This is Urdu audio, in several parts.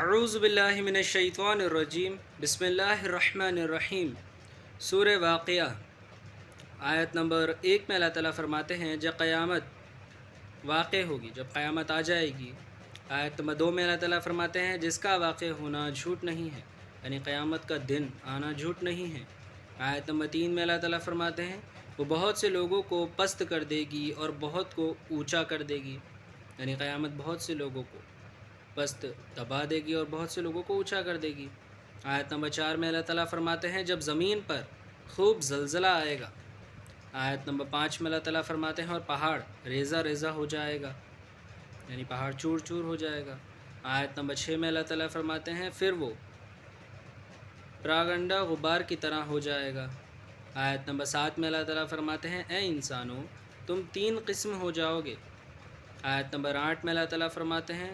اعوذ باللہ من الشیطان الرجیم بسم اللہ الرحمن الرحیم سورہ واقعہ آیت نمبر 1 میں اللہ تعالیٰ فرماتے ہیں جب قیامت واقع ہوگی، جب قیامت آ جائے گی۔ آیت نمبر 2 میں اللہ تعالیٰ فرماتے ہیں جس کا واقع ہونا جھوٹ نہیں ہے، یعنی قیامت کا دن آنا جھوٹ نہیں ہے۔ آیت نمبر 3 میں اللہ تعالیٰ فرماتے ہیں وہ بہت سے لوگوں کو پست کر دے گی اور بہت کو اونچا کر دے گی، یعنی قیامت بہت سے لوگوں کو پست دبا دے گی اور بہت سے لوگوں کو اونچا کر دے گی۔ آیت نمبر 4 میں اللہ تعالیٰ فرماتے ہیں جب زمین پر خوب زلزلہ آئے گا۔ آیت نمبر 5 میں اللہ تعالیٰ فرماتے ہیں اور پہاڑ ریزہ ریزہ ہو جائے گا، یعنی پہاڑ چور چور ہو جائے گا۔ آیت نمبر 6 میں اللہ تعالیٰ فرماتے ہیں پھر وہ پراگنڈا غبار کی طرح ہو جائے گا۔ آیت نمبر 7 میں اللہ تعالیٰ فرماتے ہیں اے انسانوں تم 3 قسم ہو جاؤ گے۔ آیت نمبر 8 میں اللہ تعالیٰ فرماتے ہیں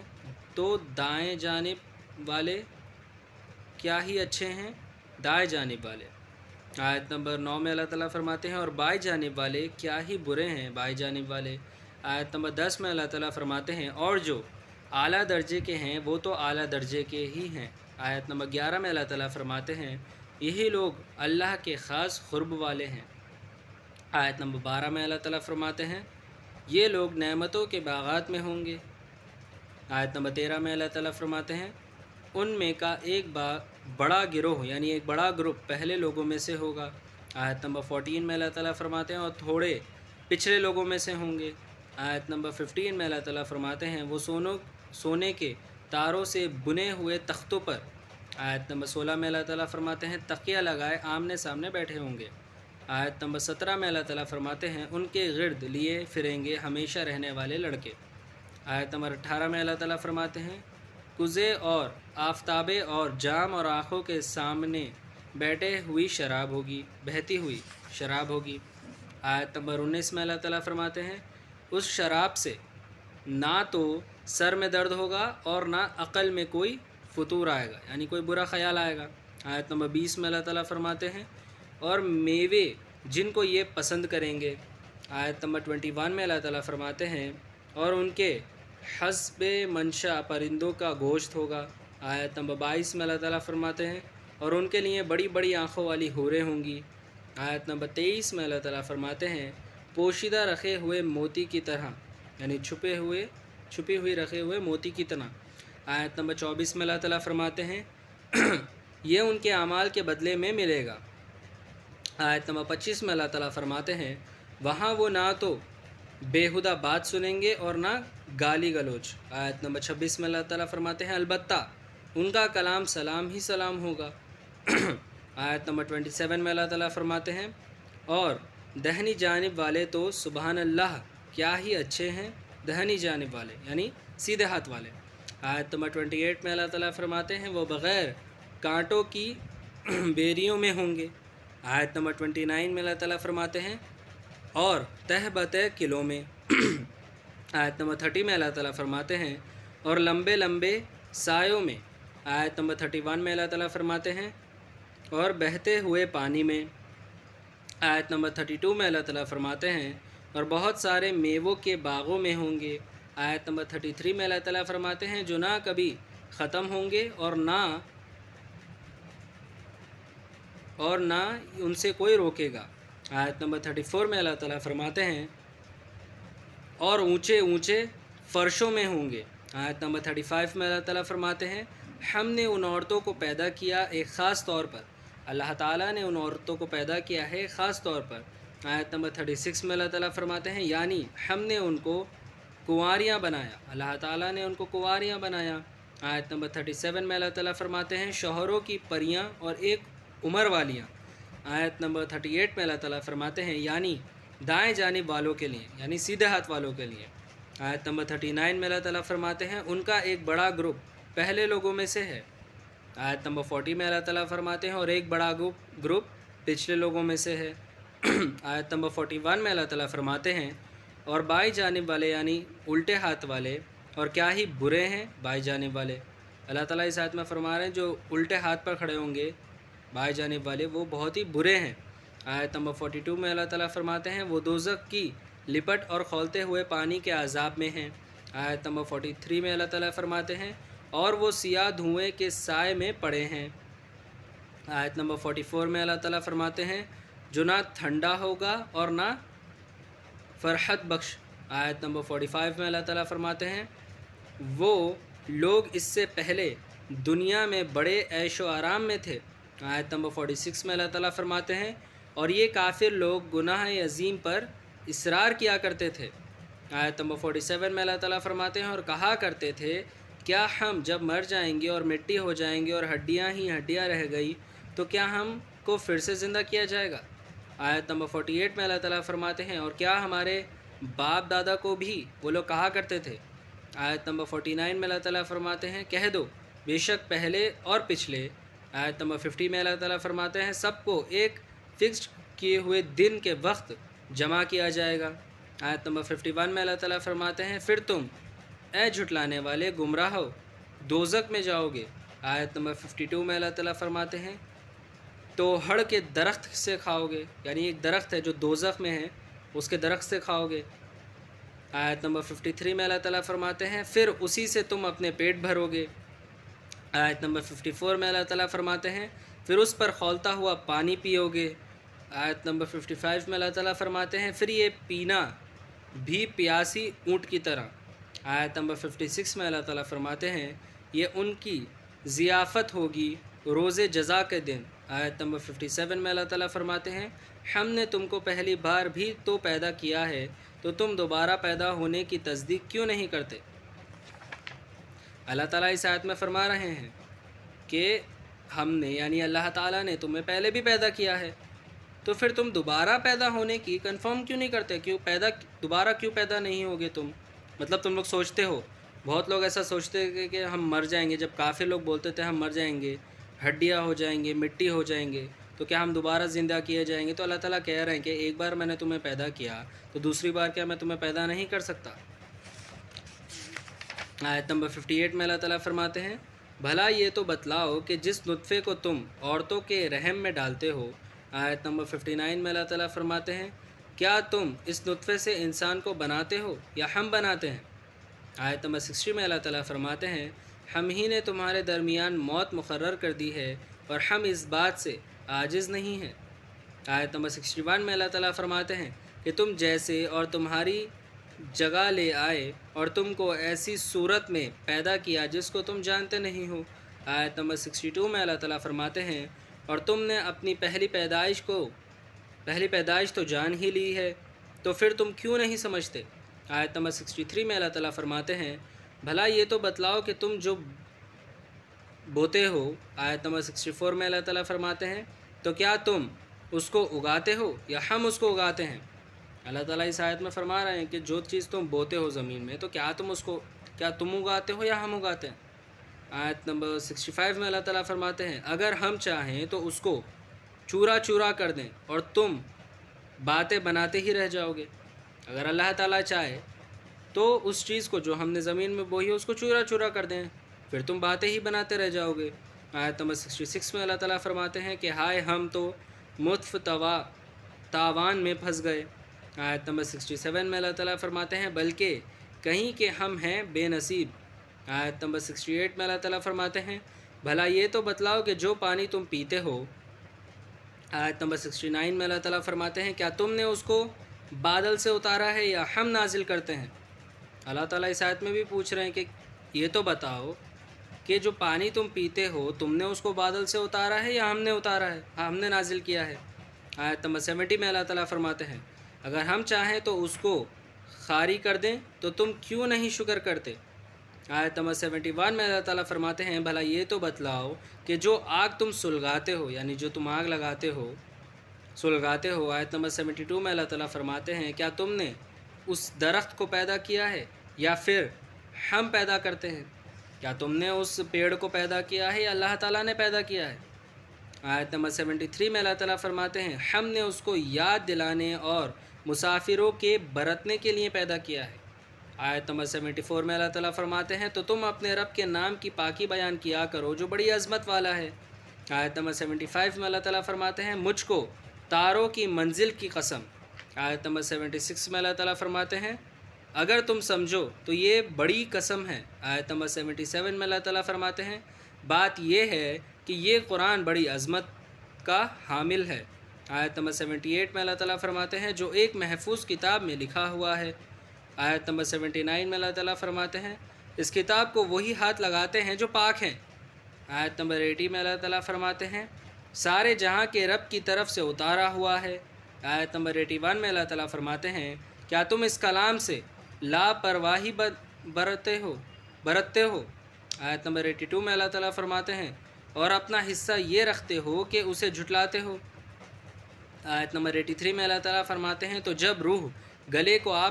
تو دائیں جانب والے کیا ہی اچھے ہیں، دائیں جانب والے۔ آیت نمبر 9 میں اللہ تعالیٰ فرماتے ہیں اور بائیں جانب والے کیا ہی برے ہیں، بائیں جانب والے۔ آیت نمبر 10 میں اللہ تعالیٰ فرماتے ہیں اور جو اعلیٰ درجے کے ہیں وہ تو اعلیٰ درجے کے ہی ہیں۔ آیت نمبر 11 میں اللہ تعالیٰ فرماتے ہیں یہی لوگ اللہ کے خاص قرب والے ہیں۔ آیت نمبر 12 میں اللہ تعالیٰ فرماتے ہیں یہ لوگ نعمتوں کے باغات میں ہوں گے۔ آیت نمبر 13 میں اللہ تعالیٰ فرماتے ہیں ان میں کا ایک بڑا گروہ یعنی ایک بڑا گروپ پہلے لوگوں میں سے ہوگا۔ آیت نمبر 14 میں اللہ تعالیٰ فرماتے ہیں اور تھوڑے پچھلے لوگوں میں سے ہوں گے۔ آیت نمبر 15 میں اللہ تعالیٰ فرماتے ہیں وہ سونے کے تاروں سے بنے ہوئے تختوں پر۔ آیت نمبر 16 میں اللہ تعالیٰ فرماتے ہیں تکیہ لگائے آمنے سامنے بیٹھے ہوں گے۔ آیت نمبر 17 میں اللہ تعالیٰ فرماتے ہیں ان کے گرد لیے پھریں گے ہمیشہ رہنے والے لڑکے۔ آیت نمبر 18 میں اللہ تعالیٰ فرماتے ہیں کوزے اور آفتابے اور جام اور آنکھوں کے سامنے بیٹھے ہوئی شراب ہوگی، بہتی ہوئی شراب ہوگی۔ آیت نمبر 19 میں اللہ تعالیٰ فرماتے ہیں اس شراب سے نہ تو سر میں درد ہوگا اور نہ عقل میں کوئی فطور آئے گا، یعنی کوئی برا خیال آئے گا۔ آیت نمبر 20 میں اللہ تعالیٰ فرماتے ہیں اور میوے جن کو یہ پسند کریں گے۔ آیت نمبر 21 میں اللہ تعالیٰ فرماتے ہیں اور ان کے حسب منشا پرندوں کا گوشت ہوگا۔ آیت نمبر 22 میں اللہ تعالیٰ فرماتے ہیں اور ان کے لیے بڑی بڑی آنکھوں والی حوریں ہوں گی۔ آیت نمبر 23 میں اللہ تعالیٰ فرماتے ہیں پوشیدہ رکھے ہوئے موتی کی طرح، یعنی چھپی ہوئی رکھے ہوئے موتی کی طرح۔ آیت نمبر 24 میں اللہ تعالیٰ فرماتے ہیں یہ ان کے اعمال کے بدلے میں ملے گا۔ آیت نمبر 25 میں اللہ تعالیٰ فرماتے ہیں وہاں وہ نہ تو بیہودہ بات سنیں گے اور نہ گالی گلوچ۔ آیت نمبر 26 میں اللہ تعالیٰ فرماتے ہیں البتہ ان کا کلام سلام ہی سلام ہوگا۔ آیت نمبر 27 میں اللہ تعالیٰ فرماتے ہیں اور دہنی جانب والے تو سبحان اللہ کیا ہی اچھے ہیں، دہنی جانب والے یعنی سیدھے ہاتھ والے۔ آیت نمبر 28 میں اللہ تعالیٰ فرماتے ہیں وہ بغیر کانٹوں کی بیریوں میں ہوں گے۔ آیت نمبر 29 میں اللہ تعالیٰ فرماتے ہیں اور تہ بتہ قلعوں میں۔ آیت نمبر 30 میں اللہ تعالیٰ فرماتے ہیں اور لمبے لمبے سایوں میں۔ آیت نمبر 31 میں اللہ تعالیٰ فرماتے ہیں اور بہتے ہوئے پانی میں۔ آیت نمبر 32 میں اللہ تعالیٰ فرماتے ہیں اور بہت سارے میووں کے باغوں میں ہوں گے۔ آیت نمبر 33 میں اللہ تعالیٰ فرماتے ہیں جو نہ کبھی ختم ہوں گے اور نہ ان سے کوئی روکے گا۔ آیت نمبر 34 میں اللہ تعالیٰ فرماتے ہیں اور اونچے اونچے فرشوں میں ہوں گے۔ آیت نمبر 35 میں اللہ تعالیٰ فرماتے ہیں ہم نے ان عورتوں کو پیدا کیا ایک خاص طور پر، اللہ تعالیٰ نے ان عورتوں کو پیدا کیا ہے خاص طور پر۔ آیت نمبر 36 میں اللہ تعالیٰ فرماتے ہیں یعنی ہم نے ان کو کنواریاں بنایا، اللہ تعالیٰ نے ان کو کنواریاں بنایا۔ آیت نمبر 37 میں اللہ تعالیٰ فرماتے ہیں شوہروں کی پریاں اور ایک عمر والیاں۔ آیت نمبر 38 میں اللہ تعالیٰ فرماتے ہیں یعنی دائیں جانب والوں کے لیے یعنی سیدھے ہاتھ والوں کے لیے۔ آیت نمبر 39 میں اللہ تعالیٰ فرماتے ہیں ان کا ایک بڑا گروپ پہلے لوگوں میں سے ہے۔ آیت نمبر 40 میں اللہ تعالیٰ فرماتے ہیں اور ایک بڑا گروپ پچھلے لوگوں میں سے ہے۔ آیت نمبر 41 میں اللہ تعالیٰ فرماتے ہیں اور بائیں جانب والے یعنی الٹے ہاتھ والے اور کیا ہی برے ہیں بائیں جانب والے۔ اللہ تعالیٰ اس آیت میں فرما رہے ہیں جو الٹے ہاتھ پر کھڑے ہوں گے بائیں جانب والے وہ بہت ہی برے ہیں۔ آیت نمبر 42 میں اللہ تعالیٰ فرماتے ہیں وہ دوزخ کی لپٹ اور کھولتے ہوئے پانی کے عذاب میں ہیں۔ آیت نمبر 43 میں اللہ تعالیٰ فرماتے ہیں اور وہ سیاہ دھوئیں کے سائے میں پڑے ہیں۔ آیت نمبر 44 میں اللہ تعالیٰ فرماتے ہیں جو نہ ٹھنڈا ہوگا اور نہ فرحت بخش۔ آیت نمبر 45 میں اللہ تعالیٰ فرماتے ہیں وہ لوگ اس سے پہلے دنیا میں بڑے عیش و آرام میں تھے۔ آیت نمبر 46 میں اللہ تعالیٰ فرماتے ہیں اور یہ کافر لوگ گناہ عظیم پر اصرار کیا کرتے تھے۔ آیت نمبر 47 میں اللہ تعالیٰ فرماتے ہیں اور کہا کرتے تھے کیا ہم جب مر جائیں گے اور مٹی ہو جائیں گے اور ہڈیاں ہی ہڈیاں رہ گئی تو کیا ہم کو پھر سے زندہ کیا جائے گا؟ آیت نمبر 48 میں اللہ تعالیٰ فرماتے ہیں اور کیا ہمارے باپ دادا کو بھی وہ لوگ کہا کرتے تھے؟ آیت نمبر 49 میں اللہ تعالیٰ فرماتے ہیں کہہ دو بے شک پہلے اور پچھلے۔ آیت نمبر 50 میں اللہ تعالیٰ فرماتے ہیں سب کو ایک فکس کیے ہوئے دن کے وقت جمع کیا جائے گا۔ آیت نمبر 51 میں اللہ تعالیٰ فرماتے ہیں پھر تم اے جھٹلانے والے گمراہ ہو دوزخ میں جاؤ گے۔ آیت نمبر 52 میں اللہ تعالیٰ فرماتے ہیں تو ہڑ کے درخت سے کھاؤ گے، یعنی ایک درخت ہے جو دوزخ میں ہے اس کے درخت سے کھاؤ گے۔ آیت نمبر 53 میں اللہ تعالیٰ فرماتے ہیں پھر اسی سے تم اپنے پیٹ بھرو گے۔ آیت نمبر 54 میں اللہ تعالیٰ فرماتے ہیں پھر اس پر کھولتا ہوا پانی پیو گے۔ آیت نمبر 55 میں اللہ تعالیٰ فرماتے ہیں پھر یہ پینا بھی پیاسی اونٹ کی طرح۔ آیت نمبر 56 میں اللہ تعالیٰ فرماتے ہیں یہ ان کی ضیافت ہوگی روز جزا کے دن۔ آیت نمبر 57 میں اللہ تعالیٰ فرماتے ہیں ہم نے تم کو پہلی بار بھی تو پیدا کیا ہے تو تم دوبارہ پیدا ہونے کی تصدیق کیوں نہیں کرتے؟ اللہ تعالیٰ اس آیت میں فرما رہے ہیں کہ ہم نے یعنی اللہ تعالیٰ نے تمہیں پہلے بھی پیدا کیا ہے تو پھر تم دوبارہ پیدا ہونے کی کنفرم کیوں نہیں کرتے؟ دوبارہ کیوں پیدا نہیں ہوگے تم؟ مطلب تم لوگ سوچتے ہو، بہت لوگ ایسا سوچتے ہیں کہ ہم مر جائیں گے، جب کافر لوگ بولتے تھے ہم مر جائیں گے، ہڈیاں ہو جائیں گے، مٹی ہو جائیں گے تو کیا ہم دوبارہ زندہ کیے جائیں گے؟ تو اللہ تعالیٰ کہہ رہے ہیں کہ ایک بار میں نے تمہیں پیدا کیا تو دوسری بار کیا میں تمہیں پیدا نہیں کر سکتا؟ آیت نمبر 58 میں اللہ تعالیٰ فرماتے ہیں بھلا یہ تو بتلاؤ کہ جس نطفے کو تم عورتوں کے رحم میں ڈالتے ہو۔ آیت نمبر 59 میں اللہ تعالیٰ فرماتے ہیں کیا تم اس نطفے سے انسان کو بناتے ہو یا ہم بناتے ہیں؟ آیت نمبر 60 میں اللہ تعالیٰ فرماتے ہیں ہم ہی نے تمہارے درمیان موت مقرر کر دی ہے اور ہم اس بات سے عاجز نہیں ہیں۔ آیت نمبر 61 میں اللہ تعالیٰ فرماتے ہیں کہ تم جیسے اور تمہاری جگہ لے آئے اور تم کو ایسی صورت میں پیدا کیا جس کو تم جانتے نہیں ہو۔ آیت نمبر 62 میں اللہ تعالیٰ فرماتے ہیں اور تم نے اپنی پہلی پیدائش تو جان ہی لی ہے تو پھر تم کیوں نہیں سمجھتے؟ آیت نمبر 63 میں اللہ تعالیٰ فرماتے ہیں بھلا یہ تو بتلاؤ کہ تم جو بوتے ہو۔ آیت نمبر 64 میں اللہ تعالیٰ فرماتے ہیں تو کیا تم اس کو اگاتے ہو یا ہم اس کو اگاتے ہیں؟ اللہ تعالیٰ اس آیت میں فرما رہے ہیں کہ جو چیز تم بوتے ہو زمین میں تو کیا تم اگاتے ہو یا ہم اگاتے ہیں؟ آیت نمبر 65 میں اللہ تعالیٰ فرماتے ہیں اگر ہم چاہیں تو اس کو چورا چورا کر دیں اور تم باتیں بناتے ہی رہ جاؤ گے۔ اگر اللہ تعالیٰ چاہے تو اس چیز کو جو ہم نے زمین میں بوئی ہے اس کو چورا چورا کر دیں، پھر تم باتیں ہی بناتے رہ جاؤ گے۔ آیت نمبر 66 میں اللہ تعالیٰ فرماتے ہیں کہ ہائے ہم تو مطف تاوان میں پھنس گئے۔ آیت نمبر 67 میں اللہ تعالیٰ فرماتے ہیں بلکہ کہیں کہ ہم ہیں بے نصیب۔ آیت نمبر 68 میں اللہ تعالیٰ فرماتے ہیں بھلا یہ تو بتلاؤ کہ جو پانی تم پیتے ہو۔ آیت نمبر 69 میں اللہ تعالیٰ فرماتے ہیں کیا تم نے اس کو بادل سے اتارا ہے یا ہم نازل کرتے ہیں؟ اللہ تعالیٰ اس آیت میں بھی پوچھ رہے ہیں کہ یہ تو بتاؤ کہ جو پانی تم پیتے ہو تم نے اس کو بادل سے اتارا ہے یا ہم نے اتارا ہے، ہم نے نازل کیا ہے۔ آیت نمبر 70 میں اللہ تعالیٰ فرماتے ہیں اگر ہم چاہیں تو اس کو خاری کر دیں تو تم کیوں نہیں شکر کرتے؟ آیت نمبر 71 میں اللہ تعالیٰ فرماتے ہیں بھلا یہ تو بتلاؤ کہ جو آگ تم سلگاتے ہو یعنی جو تم آگ لگاتے ہو سلگاتے ہو۔ آیت نمبر 72 میں اللہ تعالیٰ فرماتے ہیں کیا تم نے اس درخت کو پیدا کیا ہے یا پھر ہم پیدا کرتے ہیں؟ کیا تم نے اس پیڑ کو پیدا کیا ہے یا اللہ تعالیٰ نے پیدا کیا ہے؟ آیت نمبر 73 میں اللہ تعالیٰ فرماتے ہیں ہم نے اس کو یاد دلانے اور مسافروں کے برتنے کے لیے پیدا کیا ہے۔ آیت نمبر 74 میں اللہ تعالیٰ فرماتے ہیں تو تم اپنے رب کے نام کی پاکی بیان کیا کرو جو بڑی عظمت والا ہے۔ آیت نمبر 75 میں اللہ تعالیٰ فرماتے ہیں مجھ کو تاروں کی منزل کی قسم۔ آیت نمبر 76 میں اللہ تعالیٰ فرماتے ہیں اگر تم سمجھو تو یہ بڑی قسم ہے۔ آیت نمبر 77 میں اللہ تعالیٰ فرماتے ہیں بات یہ ہے کہ یہ قرآن بڑی عظمت کا حامل ہے۔ آیت نمبر 78 میں اللہ تعالیٰ فرماتے ہیں جو ایک محفوظ کتاب میں لکھا ہوا ہے۔ آیت نمبر 79 میں اللہ تعالیٰ فرماتے ہیں اس کتاب کو وہی ہاتھ لگاتے ہیں جو پاک ہیں۔ آیت نمبر 80 میں اللہ تعالیٰ فرماتے ہیں سارے جہاں کے رب کی طرف سے اتارا ہوا ہے۔ آیت نمبر 81 میں اللہ تعالیٰ فرماتے ہیں کیا تم اس کلام سے لاپرواہی برتتے ہو؟ آیت نمبر 82 میں اللہ تعالیٰ فرماتے ہیں اور اپنا حصہ یہ رکھتے ہو کہ اسے جھٹلاتے ہو۔ آیت نمبر 83 میں اللہ تعالیٰ فرماتے ہیں تو جب روح گلے کو آ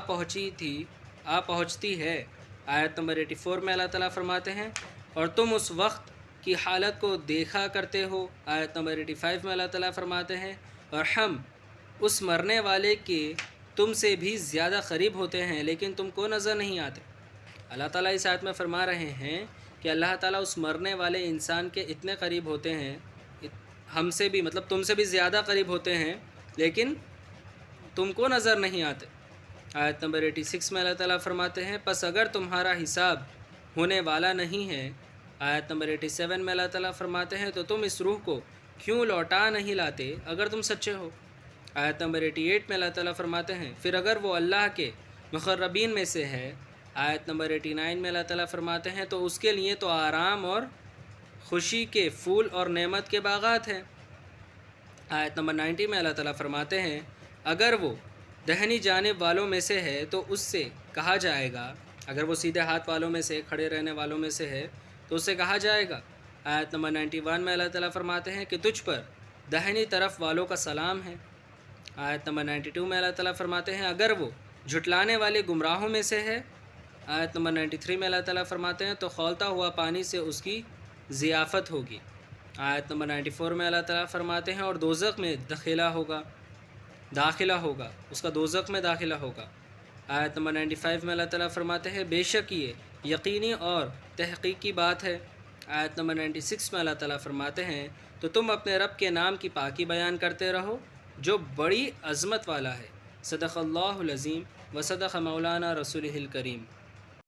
پہنچتی ہے۔ آیت نمبر 84 میں اللہ تعالیٰ فرماتے ہیں اور تم اس وقت کی حالت کو دیکھا کرتے ہو۔ آیت نمبر 85 میں اللہ تعالیٰ فرماتے ہیں اور ہم اس مرنے والے کے تم سے بھی زیادہ قریب ہوتے ہیں لیکن تم کو نظر نہیں آتے۔ اللہ تعالیٰ اس آیت میں فرما رہے ہیں کہ اللہ تعالیٰ اس مرنے والے انسان کے اتنے قریب ہوتے ہیں، ہم سے بھی مطلب تم سے بھی زیادہ قریب ہوتے ہیں لیکن تم کو نظر نہیں آتے۔ آیت نمبر 86 میں اللہ تعالیٰ فرماتے ہیں پس اگر تمہارا حساب ہونے والا نہیں ہے۔ آیت نمبر 87 میں اللہ تعالیٰ فرماتے ہیں تو تم اس روح کو کیوں لوٹا نہیں لاتے اگر تم سچے ہو۔ آیت نمبر 88 میں اللہ تعالیٰ فرماتے ہیں پھر اگر وہ اللہ کے مقربین میں سے ہے۔ آیت نمبر 89 میں اللہ تعالیٰ فرماتے ہیں تو اس کے لیے تو آرام اور خوشی کے پھول اور نعمت کے باغات ہیں۔ آیت نمبر 90 میں اللہ تعالیٰ فرماتے ہیں اگر وہ دہنی جانب والوں میں سے ہے تو اس سے کہا جائے گا، اگر وہ سیدھے ہاتھ والوں میں سے کھڑے رہنے والوں میں سے ہے تو اس سے کہا جائے گا۔ آیت نمبر 91 میں اللہ تعالیٰ فرماتے ہیں کہ تجھ پر دہنی طرف والوں کا سلام ہے۔ آیت نمبر 92 میں اللہ تعالیٰ فرماتے ہیں اگر وہ جھٹلانے والے گمراہوں میں سے ہے۔ آیت نمبر 93 میں اللہ تعالیٰ فرماتے ہیں تو کھولتا ہوا پانی سے اس کی ضیافت ہوگی۔ آیت نمبر 94 میں اللہ تعالیٰ فرماتے ہیں اور دوزخ میں داخلہ ہوگا، اس کا دوزخ میں داخلہ ہوگا۔ آیت نمبر 95 میں اللہ تعالیٰ فرماتے ہیں بے شک یہ یقینی اور تحقیقی بات ہے۔ آیت نمبر 96 میں اللہ تعالیٰ فرماتے ہیں تو تم اپنے رب کے نام کی پاکی بیان کرتے رہو جو بڑی عظمت والا ہے۔ صدق اللہ العظیم و صدق مولانا رسولہ الکریم۔